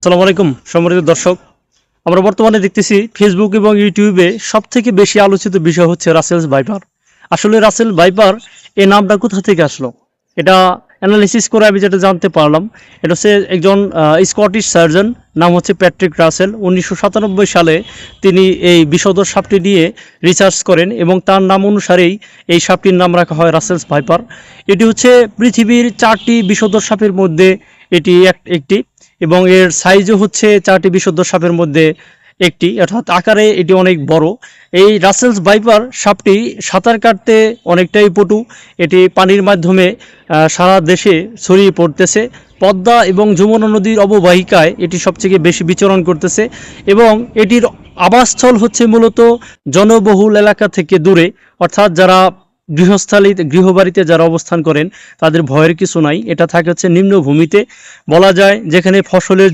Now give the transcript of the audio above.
আসসালামু আলাইকুম সম্মানিত দর্শক। আমরা বর্তমানে দেখতেছি ফেসবুক এবং ইউটিউবে সবথেকে বেশি আলোচিত বিষয় হচ্ছে রাসেলস ভাইপার। আসলে রাসেল ভাইপার এই নামটা কোথা থেকে আসলো, এটা অ্যানালিসিস করে আমি যেটা জানতে পারলাম, এটা হচ্ছে একজন স্কটিশ সার্জন, নাম হচ্ছে প্যাট্রিক রাসেল। 1997 সালে তিনি এই বিষধর সাপটি নিয়ে রিসার্চ করেন এবং তার নাম অনুসারেই এই সাপটির নাম রাখা হয় রাসেলস ভাইপার। এটি হচ্ছে পৃথিবীর 4টি বিষধর সাপের মধ্যে এটি একটি, এবং এর সাইজও হচ্ছে 4টি বিষধর সাপের মধ্যে একটি, অর্থাৎ আকারে এটি অনেক বড়। এই রাসেলস ভাইপার সাপটি সাঁতার কাটতে অনেকটাই পটু। এটি পানির মাধ্যমে সারা দেশে ছড়িয়ে পড়তেছে। পদ্মা এবং যমুনা নদীর অববাহিকায় এটি সবথেকে বেশি বিচরণ করতেছে এবং এটির আবাসস্থল হচ্ছে মূলত জনবহুল এলাকা থেকে দূরে, অর্থাৎ যারা গৃহবাড়িতে যারা অবস্থান করেন তাদের ভয়ের কিছু নাই। এটা থাকে হচ্ছে নিম্নভূমিতে, বলা যায় যেখানে ফসলের